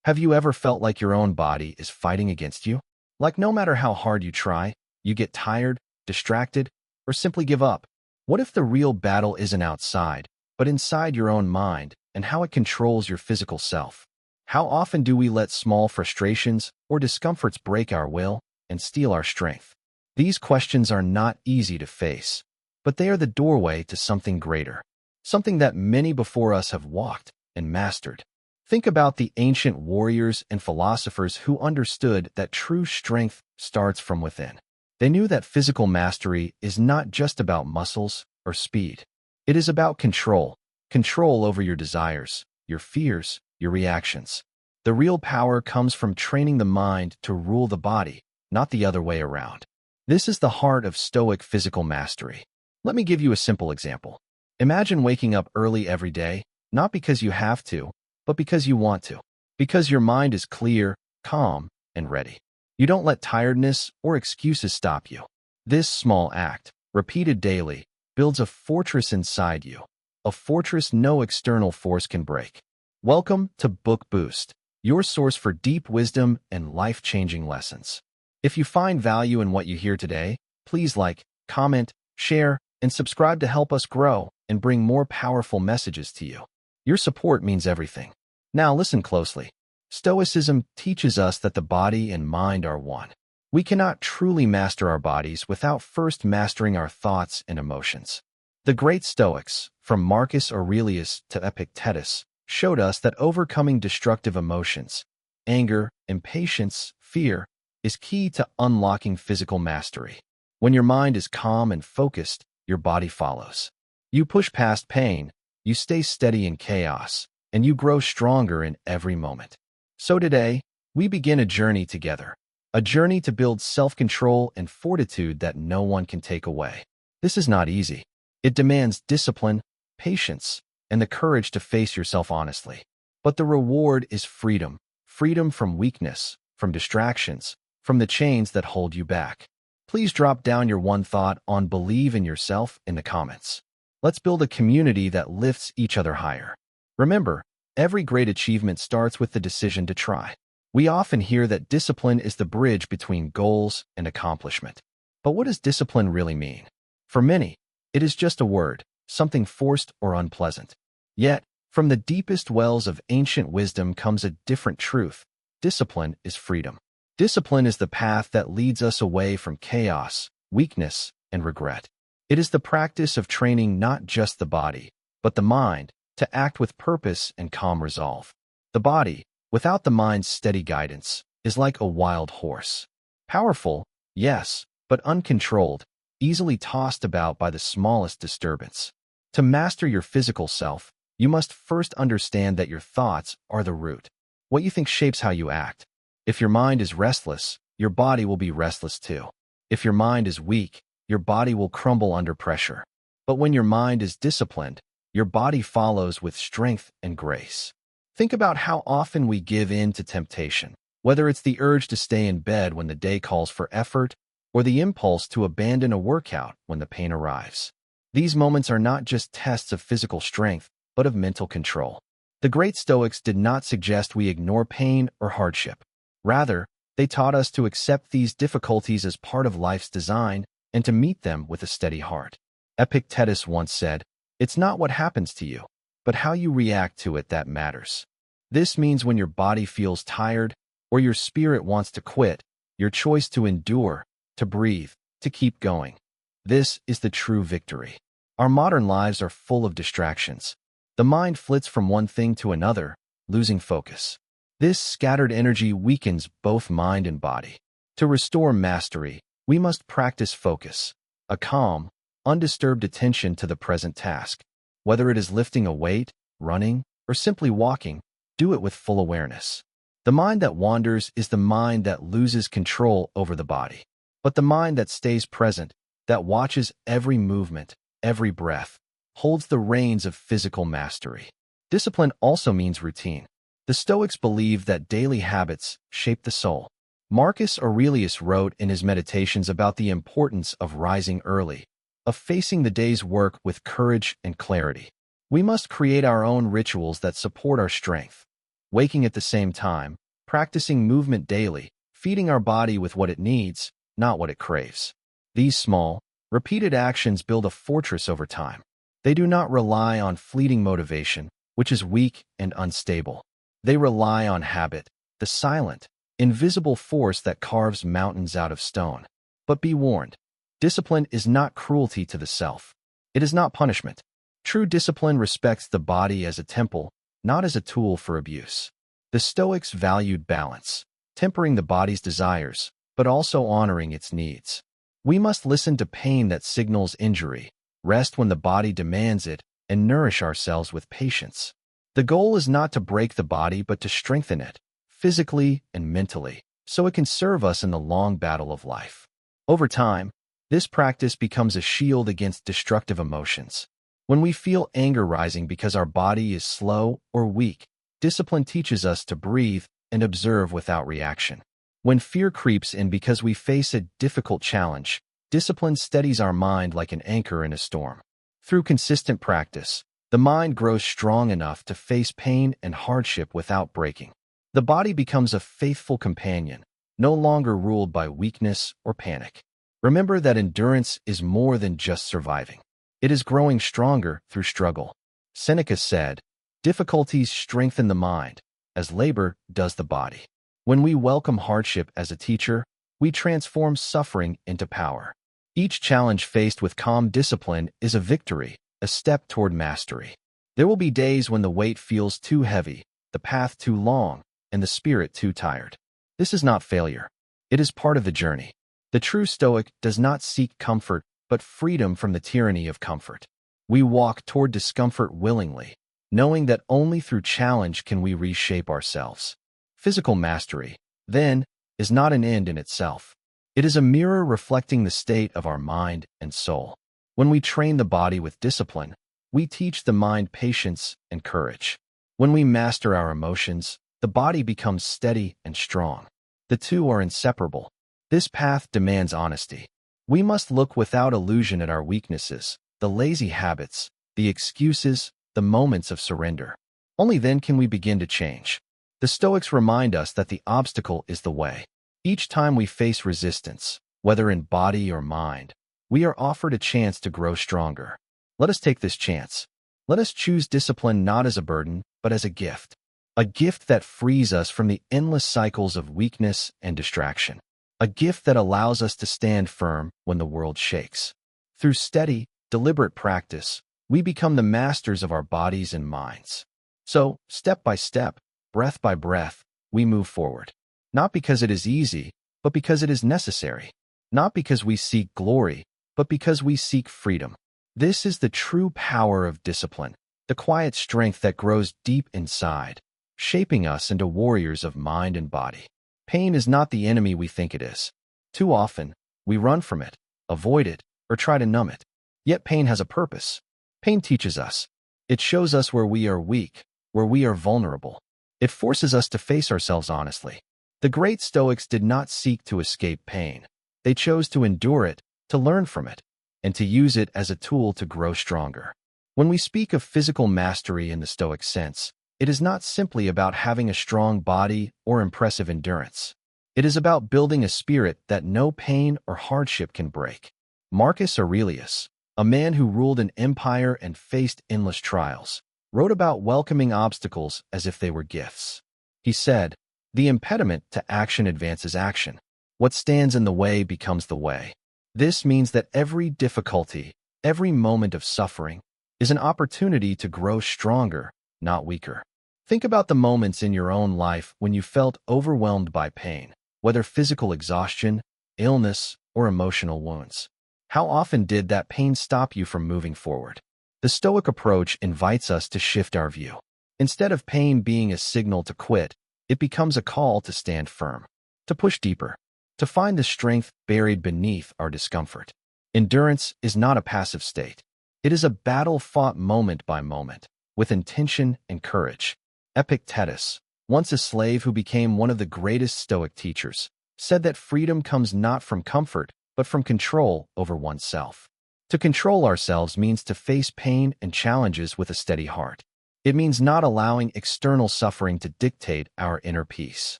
Have you ever felt like your own body is fighting against you? Like no matter how hard you try, you get tired, distracted, or simply give up? What if the real battle isn't outside, but inside your own mind and how it controls your physical self? How often do we let small frustrations or discomforts break our will and steal our strength? These questions are not easy to face, but they are the doorway to something greater, something that many before us have walked and mastered. Think about the ancient warriors and philosophers who understood that true strength starts from within. They knew that physical mastery is not just about muscles or speed. It is about control, control over your desires, your fears, your reactions. The real power comes from training the mind to rule the body, not the other way around. This is the heart of Stoic physical mastery. Let me give you a simple example. Imagine waking up early every day, not because you have to, but because you want to. Because your mind is clear, calm, and ready. You don't let tiredness or excuses stop you. This small act, repeated daily, builds a fortress inside you. A fortress no external force can break. Welcome to Book Boost, your source for deep wisdom and life-changing lessons. If you find value in what you hear today, please like, comment, share, and subscribe to help us grow and bring more powerful messages to you. Your support means everything. Now listen closely. Stoicism teaches us that the body and mind are one. We cannot truly master our bodies without first mastering our thoughts and emotions. The great Stoics, from Marcus Aurelius to Epictetus, showed us that overcoming destructive emotions, anger, impatience, fear, is key to unlocking physical mastery. When your mind is calm and focused, your body follows. You push past pain, you stay steady in chaos, and you grow stronger in every moment. So today, we begin a journey together, a journey to build self-control and fortitude that no one can take away. This is not easy. It demands discipline, patience, and the courage to face yourself honestly. But the reward is freedom, freedom from weakness, from distractions, from the chains that hold you back. Please drop down your one thought on believe in yourself in the comments. Let's build a community that lifts each other higher. Remember, every great achievement starts with the decision to try. We often hear that discipline is the bridge between goals and accomplishment. But what does discipline really mean? For many, it is just a word, something forced or unpleasant. Yet, from the deepest wells of ancient wisdom comes a different truth. Discipline is freedom. Discipline is the path that leads us away from chaos, weakness, and regret. It is the practice of training not just the body, but the mind, to act with purpose and calm resolve. The body, without the mind's steady guidance, is like a wild horse. Powerful, yes, but uncontrolled, easily tossed about by the smallest disturbance. To master your physical self, you must first understand that your thoughts are the root. What you think shapes how you act. If your mind is restless, your body will be restless too. If your mind is weak, your body will crumble under pressure. But when your mind is disciplined, your body follows with strength and grace. Think about how often we give in to temptation, whether it's the urge to stay in bed when the day calls for effort, or the impulse to abandon a workout when the pain arrives. These moments are not just tests of physical strength, but of mental control. The great Stoics did not suggest we ignore pain or hardship. Rather, they taught us to accept these difficulties as part of life's design and to meet them with a steady heart. Epictetus once said, "It's not what happens to you, but how you react to it that matters." This means when your body feels tired or your spirit wants to quit, your choice to endure, to breathe, to keep going. This is the true victory. Our modern lives are full of distractions. The mind flits from one thing to another, losing focus. This scattered energy weakens both mind and body. To restore mastery, we must practice focus, a calm, undisturbed attention to the present task. Whether it is lifting a weight, running, or simply walking, do it with full awareness. The mind that wanders is the mind that loses control over the body. But the mind that stays present, that watches every movement, every breath, holds the reins of physical mastery. Discipline also means routine. The Stoics believed that daily habits shape the soul. Marcus Aurelius wrote in his Meditations about the importance of rising early, of facing the day's work with courage and clarity. We must create our own rituals that support our strength. waking at the same time, practicing movement daily, feeding our body with what it needs, not what it craves. These small, repeated actions build a fortress over time. They do not rely on fleeting motivation, which is weak and unstable. They rely on habit, the silent, invisible force that carves mountains out of stone. But be warned, discipline is not cruelty to the self. It is not punishment. True discipline respects the body as a temple, not as a tool for abuse. The Stoics valued balance, tempering the body's desires, but also honoring its needs. We must listen to pain that signals injury, rest when the body demands it, and nourish ourselves with patience. The goal is not to break the body but to strengthen it, physically and mentally, so it can serve us in the long battle of life. Over time, this practice becomes a shield against destructive emotions. When we feel anger rising because our body is slow or weak, discipline teaches us to breathe and observe without reaction. When fear creeps in because we face a difficult challenge, discipline steadies our mind like an anchor in a storm. Through consistent practice, the mind grows strong enough to face pain and hardship without breaking. The body becomes a faithful companion, no longer ruled by weakness or panic. Remember that endurance is more than just surviving. It is growing stronger through struggle. Seneca said, "Difficulties strengthen the mind, as labor does the body." When we welcome hardship as a teacher, we transform suffering into power. Each challenge faced with calm discipline is a victory, a step toward mastery. There will be days when the weight feels too heavy, the path too long, and the spirit too tired. This is not failure. It is part of the journey. The true Stoic does not seek comfort, but freedom from the tyranny of comfort. We walk toward discomfort willingly, knowing that only through challenge can we reshape ourselves. Physical mastery, then, is not an end in itself. It is a mirror reflecting the state of our mind and soul. When we train the body with discipline, we teach the mind patience and courage. When we master our emotions, the body becomes steady and strong. The two are inseparable. This path demands honesty. We must look without illusion at our weaknesses, the lazy habits, the excuses, the moments of surrender. Only then can we begin to change. The Stoics remind us that the obstacle is the way. Each time we face resistance, whether in body or mind, we are offered a chance to grow stronger. Let us take this chance. Let us choose discipline not as a burden, but as a gift that frees us from the endless cycles of weakness and distraction. A gift that allows us to stand firm when the world shakes. Through steady, deliberate practice, we become the masters of our bodies and minds. So, step by step, breath by breath, we move forward. Not because it is easy, but because it is necessary. Not because we seek glory, but because we seek freedom. This is the true power of discipline, the quiet strength that grows deep inside, shaping us into warriors of mind and body. Pain is not the enemy we think it is. Too often, we run from it, avoid it, or try to numb it. Yet pain has a purpose. Pain teaches us. It shows us where we are weak, where we are vulnerable. It forces us to face ourselves honestly. The great Stoics did not seek to escape pain. They chose to endure it, to learn from it, and to use it as a tool to grow stronger. When we speak of physical mastery in the Stoic sense, it is not simply about having a strong body or impressive endurance. It is about building a spirit that no pain or hardship can break. Marcus Aurelius, a man who ruled an empire and faced endless trials, wrote about welcoming obstacles as if they were gifts. He said, "The impediment to action advances action. What stands in the way becomes the way." This means that every difficulty, every moment of suffering, is an opportunity to grow stronger, not weaker. Think about the moments in your own life when you felt overwhelmed by pain, whether physical exhaustion, illness, or emotional wounds. How often did that pain stop you from moving forward? The Stoic approach invites us to shift our view. Instead of pain being a signal to quit, it becomes a call to stand firm, to push deeper, to find the strength buried beneath our discomfort. Endurance is not a passive state. It is a battle fought moment by moment, with intention and courage. Epictetus, once a slave who became one of the greatest Stoic teachers, said that freedom comes not from comfort, but from control over oneself. To control ourselves means to face pain and challenges with a steady heart. It means not allowing external suffering to dictate our inner peace.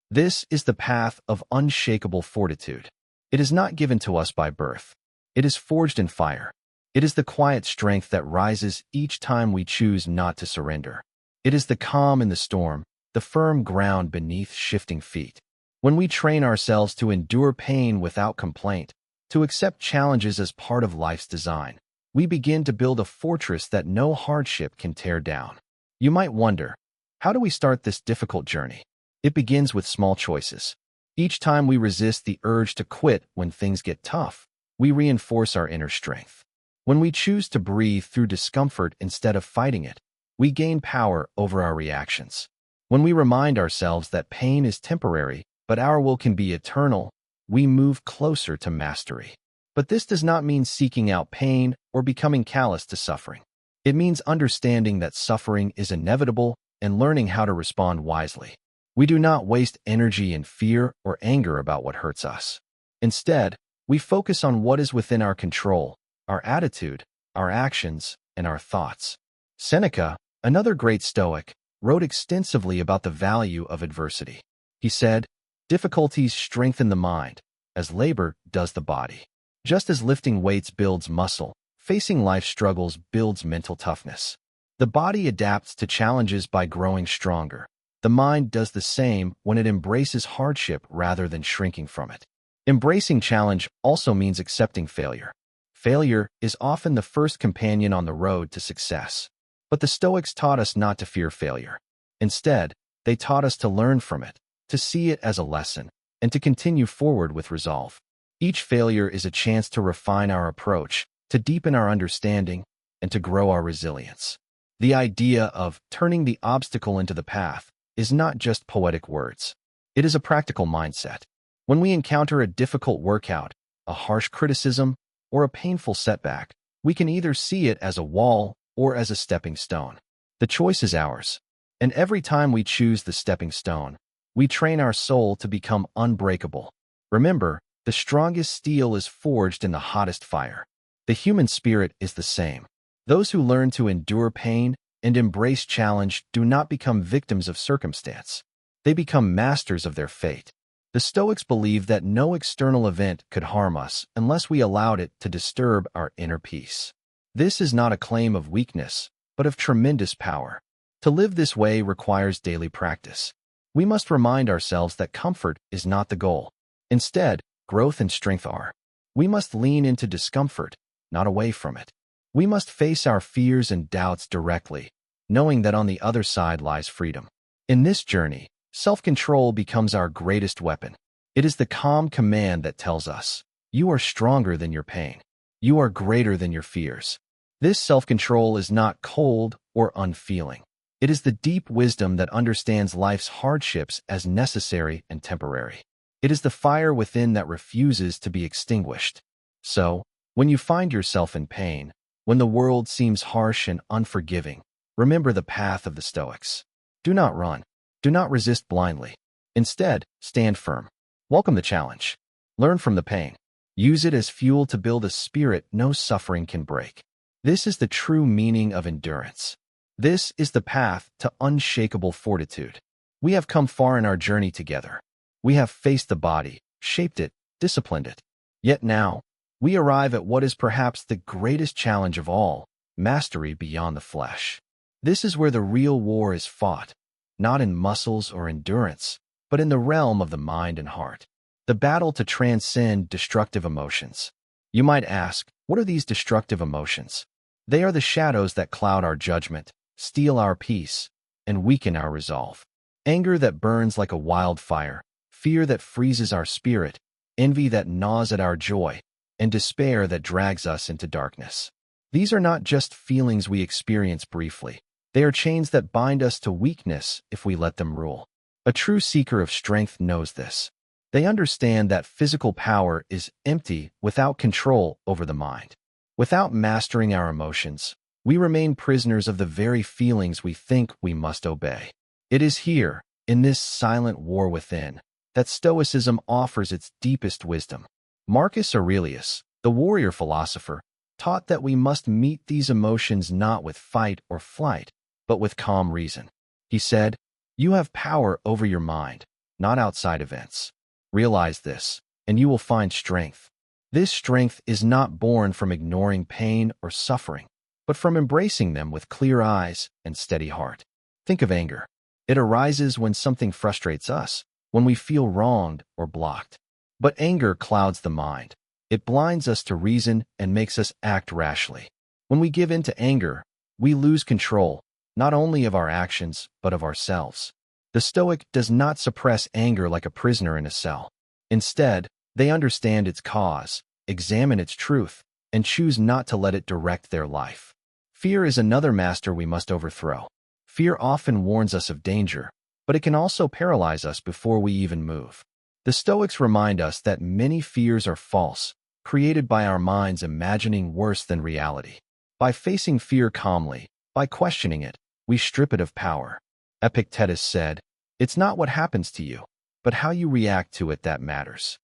This is the path of unshakable fortitude. It is not given to us by birth. It is forged in fire. It is the quiet strength that rises each time we choose not to surrender. It is the calm in the storm, the firm ground beneath shifting feet. When we train ourselves to endure pain without complaint, to accept challenges as part of life's design, we begin to build a fortress that no hardship can tear down. You might wonder, how do we start this difficult journey? It begins with small choices. Each time we resist the urge to quit when things get tough, we reinforce our inner strength. When we choose to breathe through discomfort instead of fighting it, we gain power over our reactions. When we remind ourselves that pain is temporary, but our will can be eternal, we move closer to mastery. But this does not mean seeking out pain or becoming callous to suffering. It means understanding that suffering is inevitable and learning how to respond wisely. We do not waste energy in fear or anger about what hurts us. Instead, we focus on what is within our control, our attitude, our actions, and our thoughts. Seneca, another great Stoic, wrote extensively about the value of adversity. He said, "Difficulties strengthen the mind, as labor does the body. Just as lifting weights builds muscle, facing life's struggles builds mental toughness. The body adapts to challenges by growing stronger. The mind does the same when it embraces hardship rather than shrinking from it." Embracing challenge also means accepting failure. Failure is often the first companion on the road to success. But the Stoics taught us not to fear failure. Instead, they taught us to learn from it, to see it as a lesson, and to continue forward with resolve. Each failure is a chance to refine our approach, to deepen our understanding, and to grow our resilience. The idea of turning the obstacle into the path is not just poetic words. It is a practical mindset. When we encounter a difficult workout, a harsh criticism, or a painful setback, we can either see it as a wall or as a stepping stone. The choice is ours. And every time we choose the stepping stone, we train our soul to become unbreakable. Remember, the strongest steel is forged in the hottest fire. The human spirit is the same. Those who learn to endure pain and embrace challenge do not become victims of circumstance. They become masters of their fate. The Stoics believed that no external event could harm us unless we allowed it to disturb our inner peace. This is not a claim of weakness, but of tremendous power. To live this way requires daily practice. We must remind ourselves that comfort is not the goal. Instead, growth and strength are. We must lean into discomfort, not away from it. We must face our fears and doubts directly, knowing that on the other side lies freedom. In this journey, self-control becomes our greatest weapon. It is the calm command that tells us, "You are stronger than your pain. You are greater than your fears." This self-control is not cold or unfeeling. It is the deep wisdom that understands life's hardships as necessary and temporary. It is the fire within that refuses to be extinguished. So, when you find yourself in pain, when the world seems harsh and unforgiving, remember the path of the Stoics. Do not run. Do not resist blindly. Instead, stand firm. Welcome the challenge. Learn from the pain. Use it as fuel to build a spirit no suffering can break. This is the true meaning of endurance. This is the path to unshakable fortitude. We have come far in our journey together. We have faced the body, shaped it, disciplined it. Yet now, we arrive at what is perhaps the greatest challenge of all, mastery beyond the flesh. This is where the real war is fought, not in muscles or endurance, but in the realm of the mind and heart. The battle to transcend destructive emotions. You might ask, what are these destructive emotions? They are the shadows that cloud our judgment, steal our peace, and weaken our resolve. Anger that burns like a wildfire, fear that freezes our spirit, envy that gnaws at our joy, and despair that drags us into darkness. These are not just feelings we experience briefly. They are chains that bind us to weakness if we let them rule. A true seeker of strength knows this. They understand that physical power is empty without control over the mind. Without mastering our emotions, we remain prisoners of the very feelings we think we must obey. It is here, in this silent war within, that Stoicism offers its deepest wisdom. Marcus Aurelius, the warrior philosopher, taught that we must meet these emotions not with fight or flight, but with calm reason. He said, "You have power over your mind, not outside events. Realize this, and you will find strength. This strength is not born from ignoring pain or suffering, but from embracing them with clear eyes and steady heart." Think of anger. It arises when something frustrates us, when we feel wronged or blocked. But anger clouds the mind. It blinds us to reason and makes us act rashly. When we give in to anger, we lose control, not only of our actions, but of ourselves. The Stoic does not suppress anger like a prisoner in a cell. Instead, they understand its cause, examine its truth, and choose not to let it direct their life. Fear is another master we must overthrow. Fear often warns us of danger, but it can also paralyze us before we even move. The Stoics remind us that many fears are false, created by our minds imagining worse than reality. By facing fear calmly, by questioning it, we strip it of power. Epictetus said, "It's not what happens to you, but how you react to it that matters."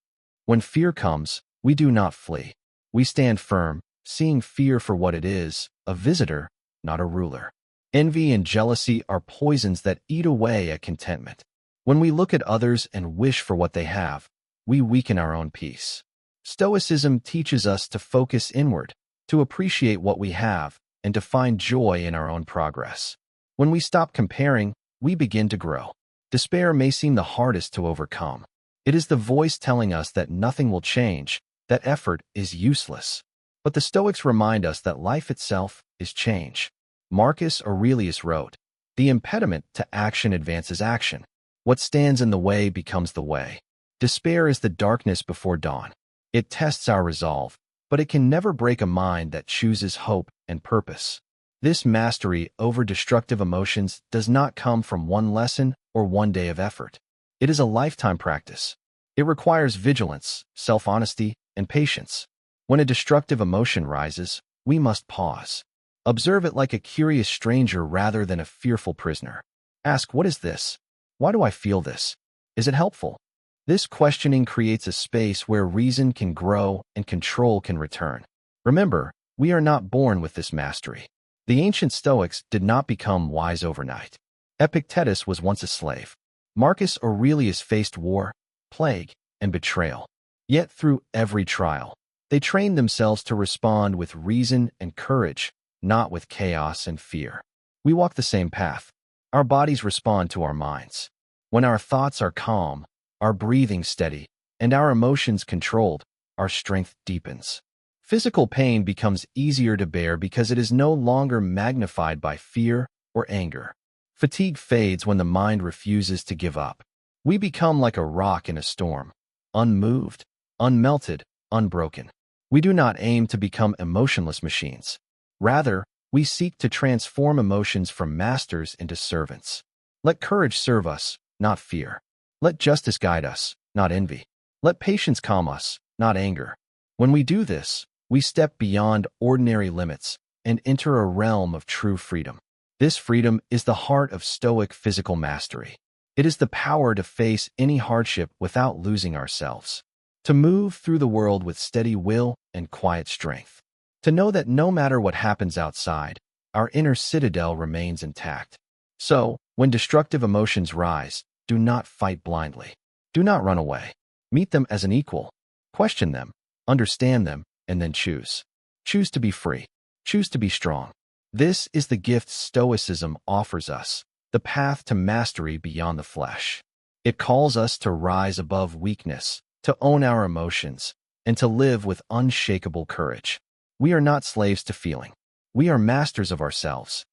When fear comes, we do not flee. We stand firm, seeing fear for what it is, a visitor, not a ruler. Envy and jealousy are poisons that eat away at contentment. When we look at others and wish for what they have, we weaken our own peace. Stoicism teaches us to focus inward, to appreciate what we have, and to find joy in our own progress. When we stop comparing, we begin to grow. Despair may seem the hardest to overcome. It is the voice telling us that nothing will change, that effort is useless. But the Stoics remind us that life itself is change. Marcus Aurelius wrote, "The impediment to action advances action. What stands in the way becomes the way." Despair is the darkness before dawn. It tests our resolve, but it can never break a mind that chooses hope and purpose. This mastery over destructive emotions does not come from one lesson or one day of effort. It is a lifetime practice. It requires vigilance, self-honesty, and patience. When a destructive emotion rises, we must pause. Observe it like a curious stranger rather than a fearful prisoner. Ask, "What is this? Why do I feel this? Is it helpful?" This questioning creates a space where reason can grow and control can return. Remember, we are not born with this mastery. The ancient Stoics did not become wise overnight. Epictetus was once a slave. Marcus Aurelius faced war, plague, and betrayal. Yet through every trial, they trained themselves to respond with reason and courage, not with chaos and fear. We walk the same path. Our bodies respond to our minds. When our thoughts are calm, our breathing steady, and our emotions controlled, our strength deepens. Physical pain becomes easier to bear because it is no longer magnified by fear or anger. Fatigue fades when the mind refuses to give up. We become like a rock in a storm, unmoved, unmelted, unbroken. We do not aim to become emotionless machines. Rather, we seek to transform emotions from masters into servants. Let courage serve us, not fear. Let justice guide us, not envy. Let patience calm us, not anger. When we do this, we step beyond ordinary limits and enter a realm of true freedom. This freedom is the heart of Stoic physical mastery. It is the power to face any hardship without losing ourselves, to move through the world with steady will and quiet strength, to know that no matter what happens outside, our inner citadel remains intact. So, when destructive emotions rise, do not fight blindly. Do not run away. Meet them as an equal. Question them, understand them, and then choose. Choose to be free. Choose to be strong. This is the gift Stoicism offers us, the path to mastery beyond the flesh. It calls us to rise above weakness, to own our emotions, and to live with unshakable courage. We are not slaves to feeling. We are masters of ourselves,